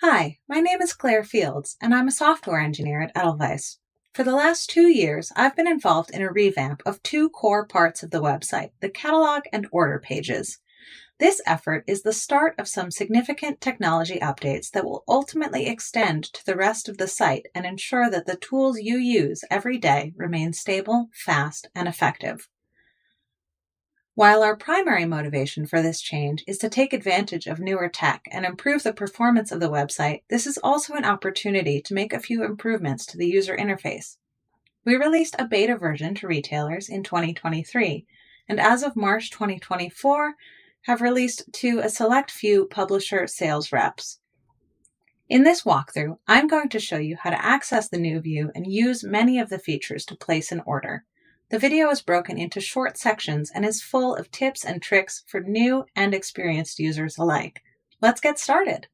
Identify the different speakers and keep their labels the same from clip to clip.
Speaker 1: Hi, my name is Claire Fields, and I'm a software engineer at Edelweiss. For the last 2 years, I've been involved in a revamp of two core parts of the website, the catalog and order pages. This effort is the start of some significant technology updates that will ultimately extend to the rest of the site and ensure that the tools you use every day remain stable, fast, and effective. While our primary motivation for this change is to take advantage of newer tech and improve the performance of the website, this is also an opportunity to make a few improvements to the user interface. We released a beta version to retailers in 2023, and as of March 2024, have released to a select few publisher sales reps. In this walkthrough, I'm going to show you how to access the new view and use many of the features to place an order. The video is broken into short sections and is full of tips and tricks for new and experienced users alike. Let's get started.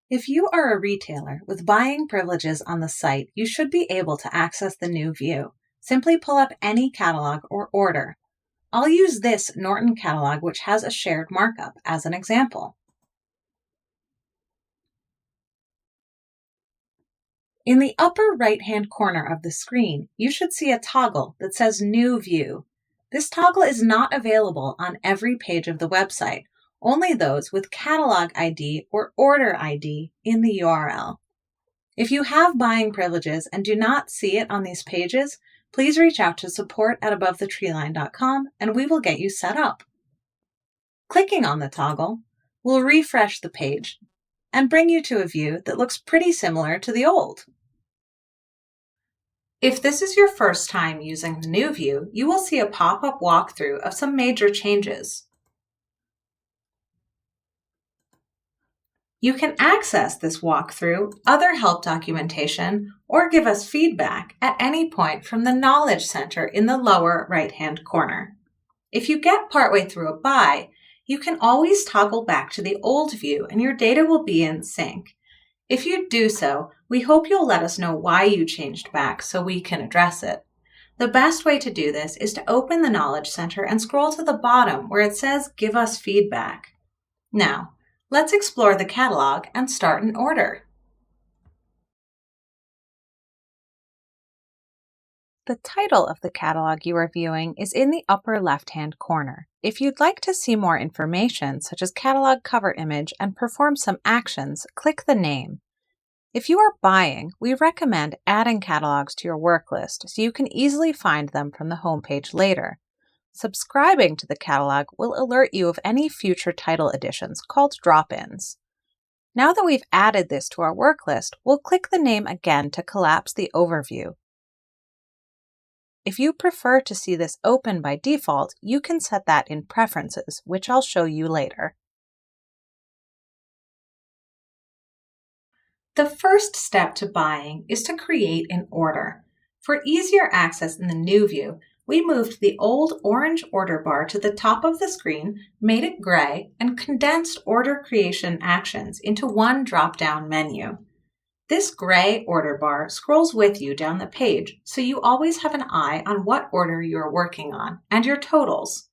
Speaker 1: If you are a retailer with buying privileges on the site, you should be able to access the new view. Simply pull up any catalog or order. I'll use this Norton catalog, which has a shared markup, as an example. In the upper right-hand corner of the screen, you should see a toggle that says New View. This toggle is not available on every page of the website, only those with Catalog ID or Order ID in the URL. If you have buying privileges and do not see it on these pages, please reach out to support@AboveTheTreeline.com and we will get you set up. Clicking on the toggle will refresh the page and bring you to a view that looks pretty similar to the old. If this is your first time using the new view, you will see a pop-up walkthrough of some major changes. You can access this walkthrough, other help documentation, or give us feedback at any point from the Knowledge Center in the lower right-hand corner. If you get partway through a buy, you can always toggle back to the old view and your data will be in sync. If you do so, we hope you'll let us know why you changed back so we can address it. The best way to do this is to open the Knowledge Center and scroll to the bottom where it says Give us feedback. Now, let's explore the catalog and start an order. The title of the catalog you are viewing is in the upper left-hand corner. If you'd like to see more information, such as catalog cover image, and perform some actions, click the name. If you are buying, we recommend adding catalogs to your work list so you can easily find them from the homepage later. Subscribing to the catalog will alert you of any future title additions called drop-ins. Now that we've added this to our work list, we'll click the name again to collapse the overview. If you prefer to see this open by default, you can set that in Preferences, which I'll show you later. The first step to buying is to create an order. For easier access in the new view, we moved the old orange order bar to the top of the screen, made it gray, and condensed order creation actions into one drop-down menu. This gray order bar scrolls with you down the page, so you always have an eye on what order you are working on and your totals.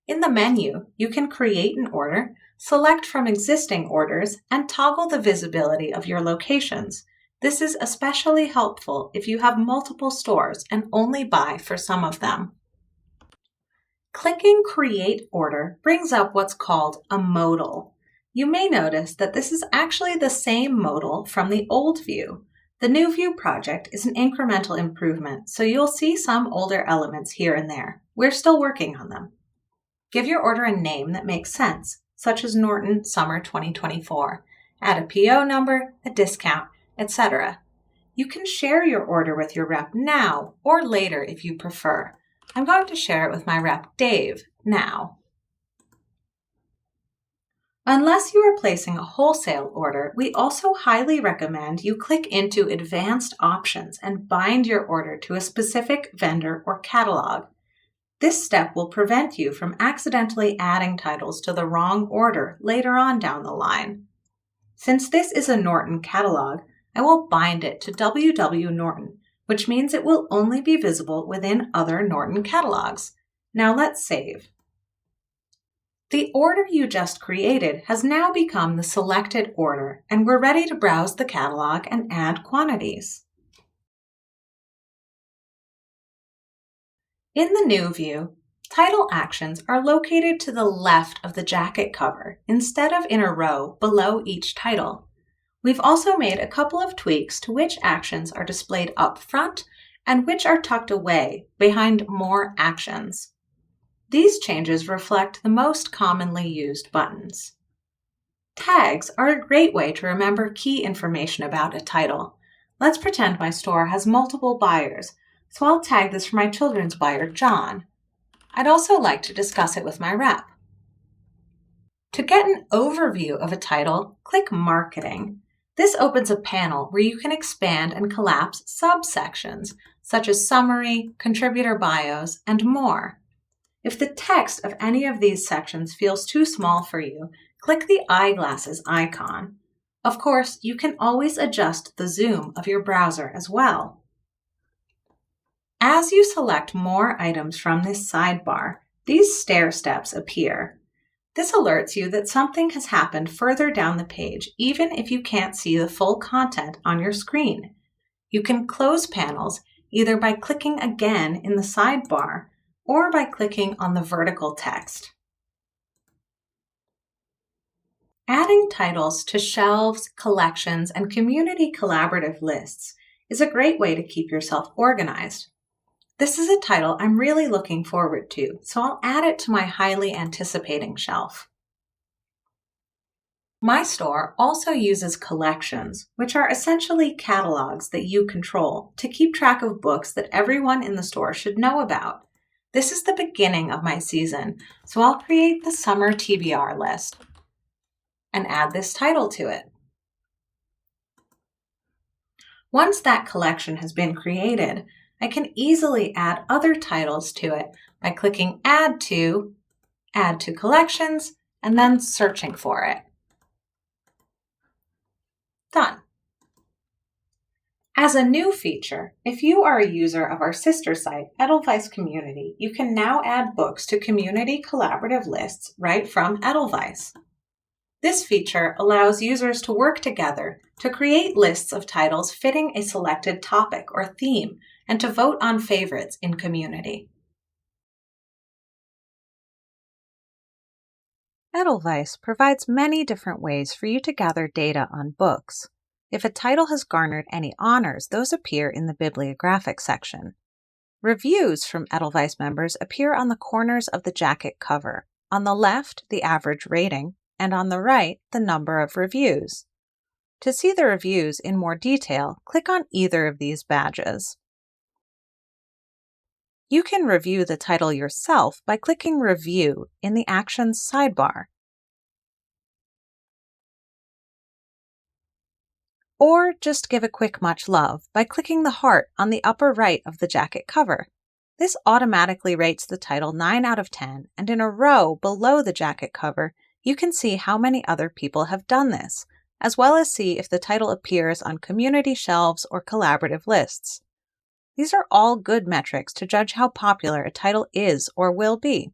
Speaker 1: In the menu, you can create an order, select from existing orders, and toggle the visibility of your locations. This is especially helpful if you have multiple stores and only buy for some of them. Clicking Create Order brings up what's called a modal. You may notice that this is actually the same modal from the old view. The new view project is an incremental improvement, so you'll see some older elements here and there. We're still working on them. Give your order a name that makes sense, such as Norton Summer 2024. Add a PO number, a discount, etc. You can share your order with your rep now or later if you prefer. I'm going to share it with my rep, Dave, now. Unless you are placing a wholesale order, we also highly recommend you click into Advanced Options and bind your order to a specific vendor or catalog. This step will prevent you from accidentally adding titles to the wrong order later on down the line. Since this is a Norton catalog, I will bind it to WW Norton, which means it will only be visible within other Norton catalogs. Now let's save. The order you just created has now become the selected order, and we're ready to browse the catalog and add quantities. In the new view, title actions are located to the left of the jacket cover instead of in a row below each title. We've also made a couple of tweaks to which actions are displayed up front and which are tucked away behind more actions. These changes reflect the most commonly used buttons. Tags are a great way to remember key information about a title. Let's pretend my store has multiple buyers, so I'll tag this for my children's buyer, John. I'd also like to discuss it with my rep. To get an overview of a title, click Marketing. This opens a panel where you can expand and collapse subsections, such as summary, contributor bios, and more. If the text of any of these sections feels too small for you, click the eyeglasses icon. Of course, you can always adjust the zoom of your browser as well. As you select more items from this sidebar, these stair steps appear. This alerts you that something has happened further down the page, even if you can't see the full content on your screen. You can close panels either by clicking again in the sidebar or by clicking on the vertical text. Adding titles to shelves, collections, and community collaborative lists is a great way to keep yourself organized. This is a title I'm really looking forward to, so I'll add it to my highly anticipating shelf. My store also uses collections, which are essentially catalogs that you control to keep track of books that everyone in the store should know about. This is the beginning of my season, so I'll create the summer TBR list and add this title to it. Once that collection has been created, I can easily add other titles to it by clicking Add to Collections, and then searching for it. Done. As a new feature, if you are a user of our sister site, Edelweiss Community, you can now add books to community collaborative lists right from Edelweiss. This feature allows users to work together to create lists of titles fitting a selected topic or theme and to vote on favorites in community. Edelweiss provides many different ways for you to gather data on books. If a title has garnered any honors, those appear in the bibliographic section. Reviews from Edelweiss members appear on the corners of the jacket cover. On the left, the average rating, and on the right, the number of reviews. To see the reviews in more detail, click on either of these badges. You can review the title yourself by clicking Review in the Actions sidebar. Or just give a quick much love by clicking the heart on the upper right of the jacket cover. This automatically rates the title 9 out of 10, and in a row below the jacket cover, you can see how many other people have done this, as well as see if the title appears on community shelves or collaborative lists. These are all good metrics to judge how popular a title is or will be.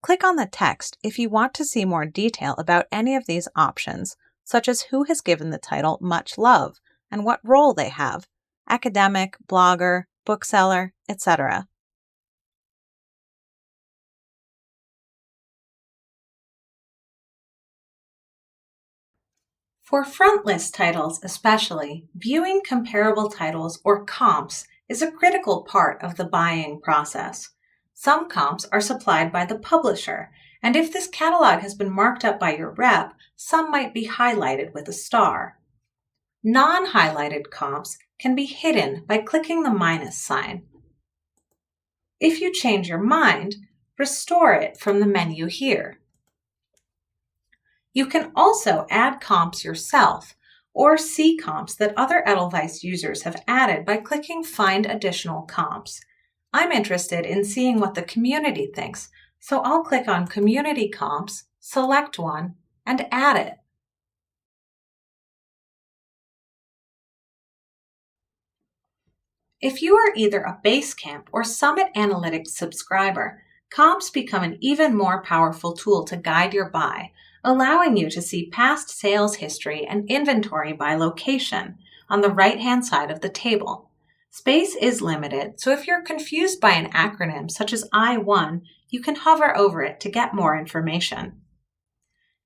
Speaker 1: Click on the text if you want to see more detail about any of these options, such as who has given the title much love and what role they have, academic, blogger, bookseller, etc. For front list titles especially, viewing comparable titles or comps is a critical part of the buying process. Some comps are supplied by the publisher, and if this catalog has been marked up by your rep, some might be highlighted with a star. Non-highlighted comps can be hidden by clicking the minus sign. If you change your mind, restore it from the menu here. You can also add comps yourself or see comps that other Edelweiss users have added by clicking Find Additional Comps. I'm interested in seeing what the community thinks, so I'll click on Community Comps, select one, and add it. If you are either a Basecamp or Summit Analytics subscriber, Comps become an even more powerful tool to guide your buy, allowing you to see past sales history and inventory by location on the right-hand side of the table. Space is limited, so if you're confused by an acronym such as I1, you can hover over it to get more information.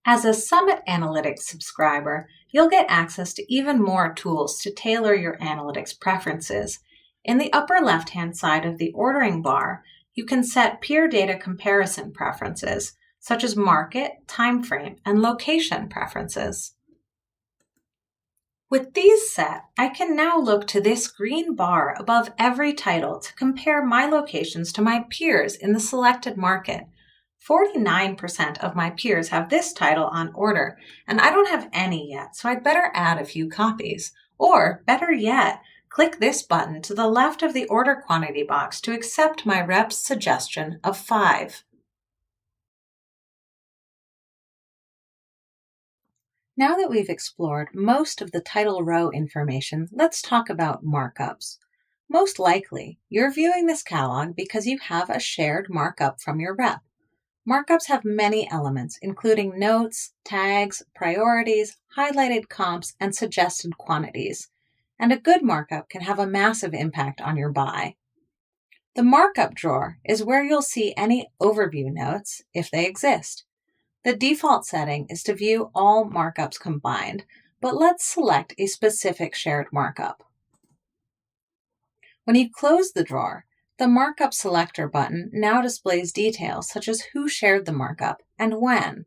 Speaker 1: As a Summit Analytics subscriber, you'll get access to even more tools to tailor your analytics preferences. In the upper left-hand side of the ordering bar, you can set peer data comparison preferences, such as market, time frame, and location preferences. With these set, I can now look to this green bar above every title to compare my locations to my peers in the selected market. 49% of my peers have this title on order, and I don't have any yet, so I'd better add a few copies. Or, better yet, click this button to the left of the order quantity box to accept my rep's suggestion of 5. Now that we've explored most of the title row information, let's talk about markups. Most likely, you're viewing this catalog because you have a shared markup from your rep. Markups have many elements, including notes, tags, priorities, highlighted comps, and suggested quantities. And a good markup can have a massive impact on your buy. The markup drawer is where you'll see any overview notes, if they exist. The default setting is to view all markups combined, but let's select a specific shared markup. When you close the drawer, the Markup Selector button now displays details such as who shared the markup and when.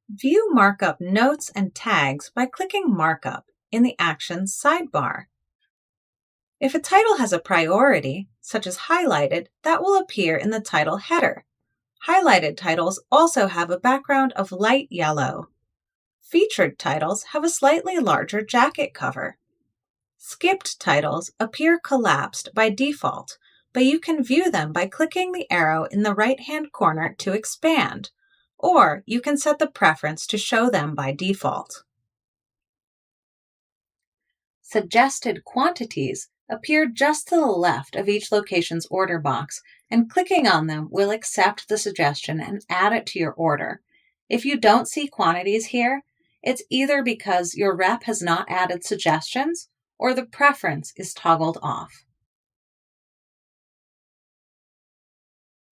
Speaker 1: View markup notes and tags by clicking Markup in the Actions sidebar. If a title has a priority, such as highlighted, that will appear in the title header. Highlighted titles also have a background of light yellow. Featured titles have a slightly larger jacket cover. Skipped titles appear collapsed by default, but you can view them by clicking the arrow in the right-hand corner to expand, or you can set the preference to show them by default. Suggested quantities appear just to the left of each location's order box, and clicking on them will accept the suggestion and add it to your order. If you don't see quantities here, it's either because your rep has not added suggestions or the preference is toggled off.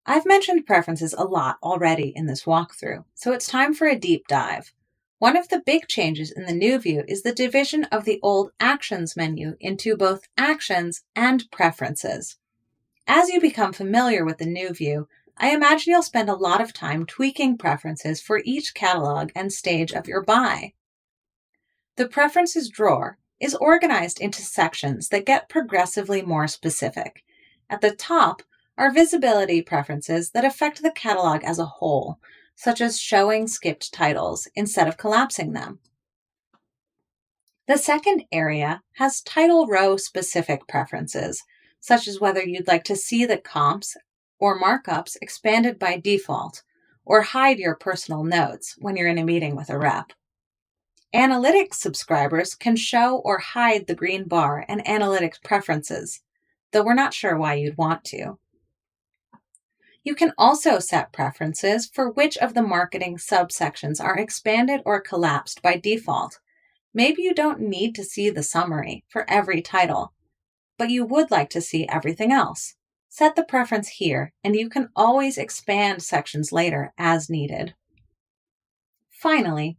Speaker 1: I've mentioned preferences a lot already in this walkthrough, so it's time for a deep dive. One of the big changes in the new view is the division of the old Actions menu into both Actions and Preferences. As you become familiar with the new view, I imagine you'll spend a lot of time tweaking preferences for each catalog and stage of your buy. The Preferences drawer is organized into sections that get progressively more specific. At the top are visibility preferences that affect the catalog as a whole, such as showing skipped titles instead of collapsing them. The second area has title row specific preferences, such as whether you'd like to see the comps or markups expanded by default, or hide your personal notes when you're in a meeting with a rep. Analytics subscribers can show or hide the green bar and analytics preferences, though we're not sure why you'd want to. You can also set preferences for which of the marketing subsections are expanded or collapsed by default. Maybe you don't need to see the summary for every title, but you would like to see everything else. Set the preference here, and you can always expand sections later as needed. Finally,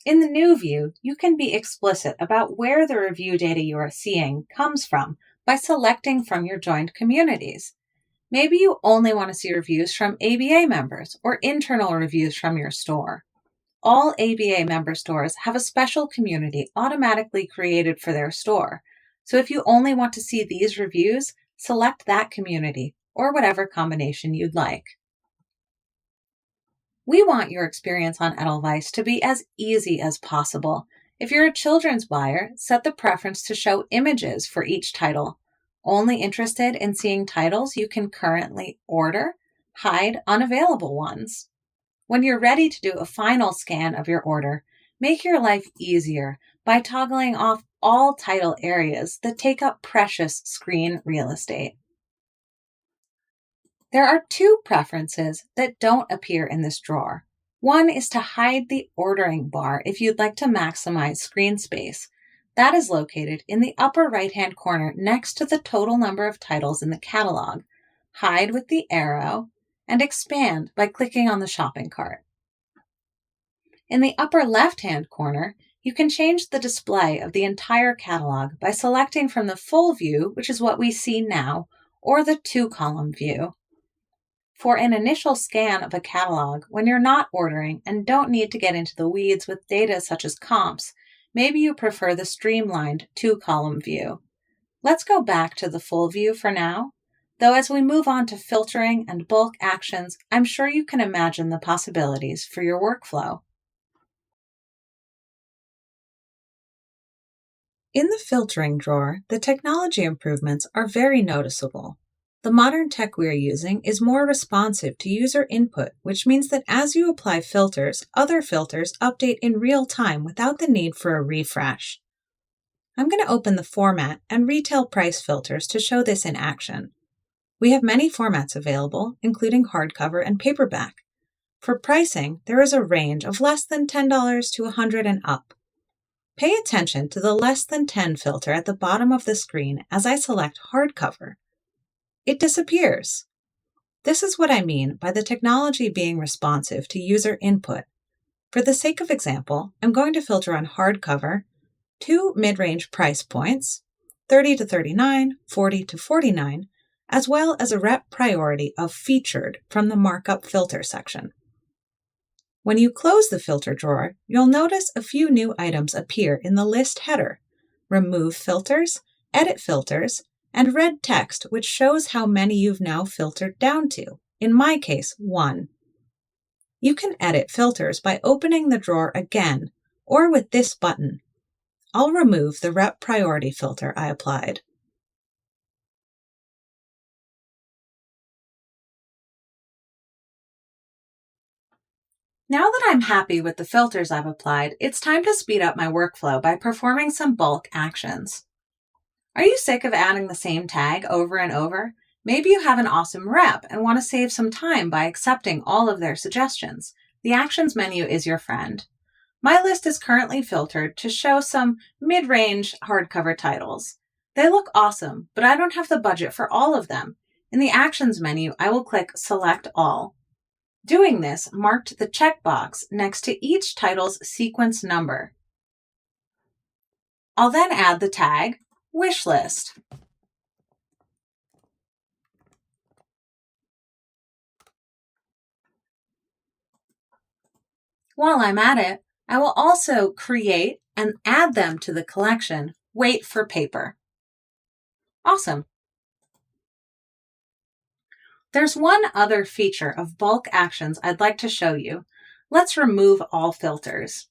Speaker 1: in the new view, you can be explicit about where the review data you are seeing comes from by selecting from your joined communities. Maybe you only want to see reviews from ABA members or internal reviews from your store. All ABA member stores have a special community automatically created for their store, so if you only want to see these reviews, select that community or whatever combination you'd like. We want your experience on Edelweiss to be as easy as possible. If you're a children's buyer, set the preference to show images for each title. Only interested in seeing titles you can currently order, hide unavailable ones. When you're ready to do a final scan of your order, make your life easier by toggling off all title areas that take up precious screen real estate. There are two preferences that don't appear in this drawer. One is to hide the ordering bar if you'd like to maximize screen space. That is located in the upper right-hand corner next to the total number of titles in the catalog. Hide with the arrow and expand by clicking on the shopping cart. In the upper left-hand corner, you can change the display of the entire catalog by selecting from the full view, which is what we see now, or the two-column view. For an initial scan of a catalog, when you're not ordering and don't need to get into the weeds with data such as comps, maybe you prefer the streamlined two-column view. Let's go back to the full view for now, though as we move on to filtering and bulk actions, I'm sure you can imagine the possibilities for your workflow. In the filtering drawer, the technology improvements are very noticeable. The modern tech we are using is more responsive to user input, which means that as you apply filters, other filters update in real time without the need for a refresh. I'm going to open the format and retail price filters to show this in action. We have many formats available, including hardcover and paperback. For pricing, there is a range of less than $10 to $100 and up. Pay attention to the less than 10 filter at the bottom of the screen as I select hardcover. It disappears. This is what I mean by the technology being responsive to user input. For the sake of example, I'm going to filter on hardcover, two mid-range price points, $30 to $39, $40 to $49, as well as a rep priority of featured from the markup filter section. When you close the filter drawer, you'll notice a few new items appear in the list header: remove filters, edit filters, and red text, which shows how many you've now filtered down to, in my case, 1. You can edit filters by opening the drawer again, or with this button. I'll remove the rep priority filter I applied. Now that I'm happy with the filters I've applied, it's time to speed up my workflow by performing some bulk actions. Are you sick of adding the same tag over and over? Maybe you have an awesome rep and want to save some time by accepting all of their suggestions. The Actions menu is your friend. My list is currently filtered to show some mid-range hardcover titles. They look awesome, but I don't have the budget for all of them. In the Actions menu, I will click Select All. Doing this marked the checkbox next to each title's sequence number. I'll then add the tag Wish List. While I'm at it, I will also create and add them to the collection Wait for Paper. Awesome. There's one other feature of bulk actions I'd like to show you. Let's remove all filters.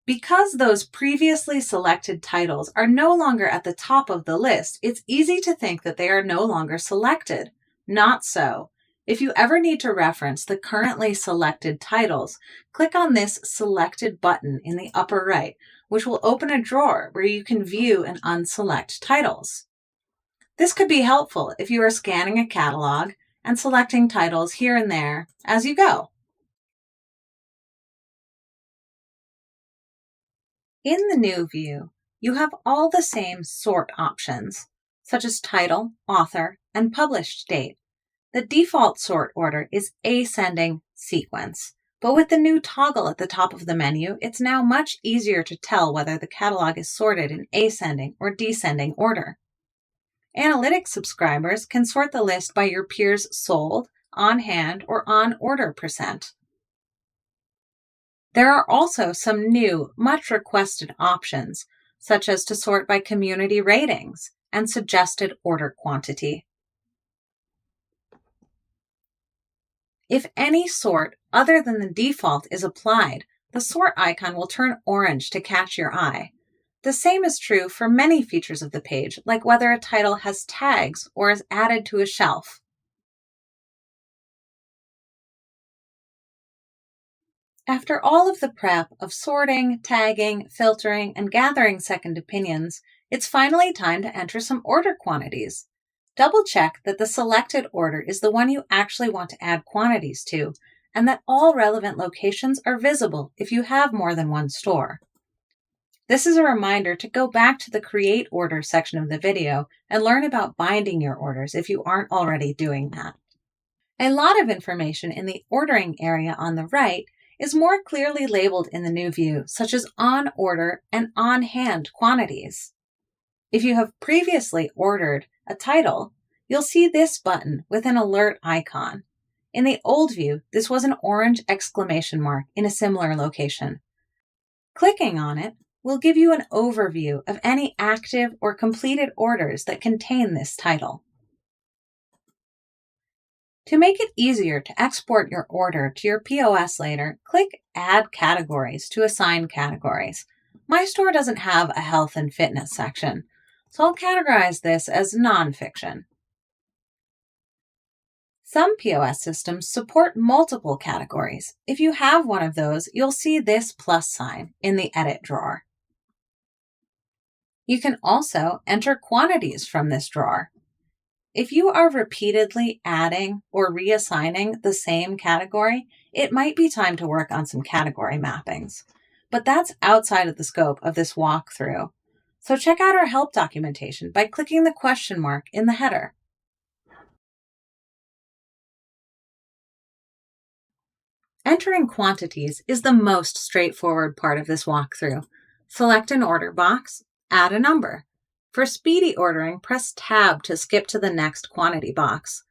Speaker 1: Because those previously selected titles are no longer at the top of the list, it's easy to think that they are no longer selected. Not so. If you ever need to reference the currently selected titles, click on this Selected button in the upper right, which will open a drawer where you can view and unselect titles. This could be helpful if you are scanning a catalog and selecting titles here and there as you go. In the new view, you have all the same sort options, such as title, author, and published date. The default sort order is ascending sequence, but with the new toggle at the top of the menu, it's now much easier to tell whether the catalog is sorted in ascending or descending order. Analytics subscribers can sort the list by your peers sold, on hand, or on order %. There are also some new, much requested options, such as to sort by community ratings and suggested order quantity. If any sort other than the default is applied, the sort icon will turn orange to catch your eye. The same is true for many features of the page, like whether a title has tags or is added to a shelf. After all of the prep of sorting, tagging, filtering, and gathering second opinions, it's finally time to enter some order quantities. Double check that the selected order is the one you actually want to add quantities to, and that all relevant locations are visible if you have more than one store. This is a reminder to go back to the Create Order section of the video and learn about binding your orders if you aren't already doing that. A lot of information in the ordering area on the right is more clearly labeled in the new view, such as on order and on hand quantities. If you have previously ordered a title, you'll see this button with an alert icon. In the old view, this was an orange exclamation mark in a similar location. Clicking on it will give you an overview of any active or completed orders that contain this title. To make it easier to export your order to your POS later, click Add Categories to assign categories. My store doesn't have a health and fitness section, so I'll categorize this as nonfiction. Some POS systems support multiple categories. If you have one of those, you'll see this plus sign in the Edit drawer. You can also enter quantities from this drawer. If you are repeatedly adding or reassigning the same category, it might be time to work on some category mappings. But that's outside of the scope of this walkthrough. So check out our help documentation by clicking the question mark in the header. Entering quantities is the most straightforward part of this walkthrough. Select an order box, add a number. For speedy ordering, press Tab to skip to the next quantity box.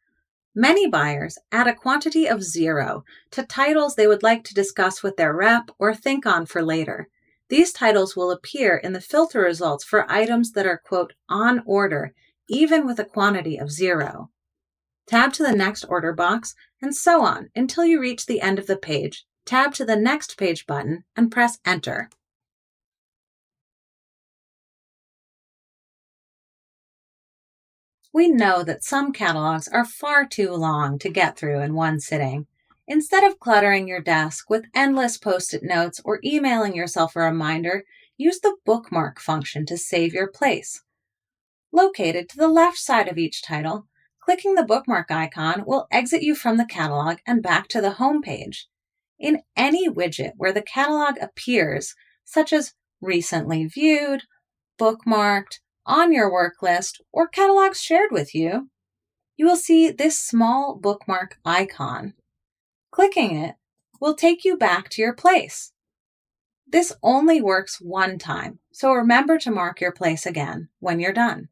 Speaker 1: Many buyers add a quantity of 0 to titles they would like to discuss with their rep or think on for later. These titles will appear in the filter results for items that are, quote, on order, even with a quantity of 0. Tab to the next order box, and so on until you reach the end of the page. Tab to the next page button and press Enter. We know that some catalogs are far too long to get through in one sitting. Instead of cluttering your desk with endless post-it notes or emailing yourself a reminder, use the bookmark function to save your place. Located to the left side of each title, clicking the bookmark icon will exit you from the catalog and back to the home page. In any widget where the catalog appears, such as Recently Viewed, Bookmarked, On Your Work List, or catalogs shared with you, you will see this small bookmark icon. Clicking it will take you back to your place. This only works one time, so remember to mark your place again when you're done.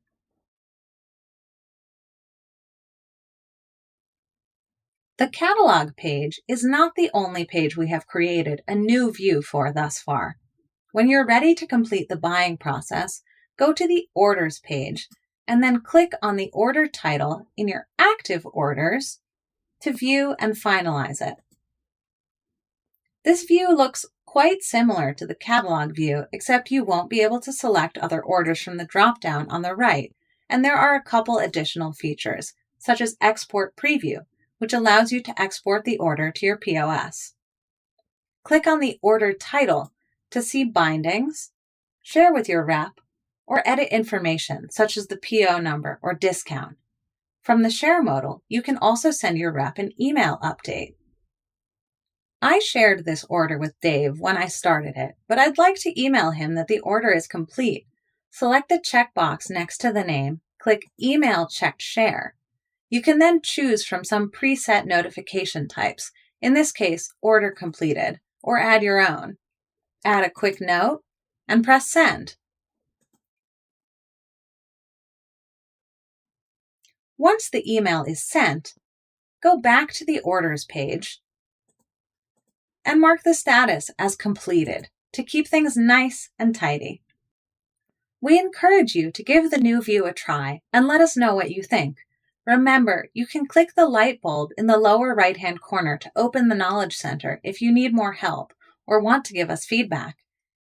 Speaker 1: The catalog page is not the only page we have created a new view for thus far. When you're ready to complete the buying process, go to the Orders page and then click on the order title in your active orders to view and finalize it. This view looks quite similar to the catalog view, except you won't be able to select other orders from the drop-down on the right, and there are a couple additional features, such as Export Preview, which allows you to export the order to your POS. Click on the order title to see bindings, share with your rep, or edit information such as the PO number or discount. From the share modal, you can also send your rep an email update. I shared this order with Dave when I started it, but I'd like to email him that the order is complete. Select the checkbox next to the name, click Email Checked Share. You can then choose from some preset notification types, in this case, Order Completed, or add your own. Add a quick note, and press Send. Once the email is sent, go back to the Orders page and mark the status as completed to keep things nice and tidy. We encourage you to give the new view a try and let us know what you think. Remember, you can click the light bulb in the lower right-hand corner to open the Knowledge Center if you need more help or want to give us feedback.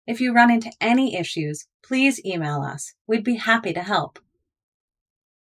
Speaker 1: If you run into any issues, please email us. We'd be happy to help.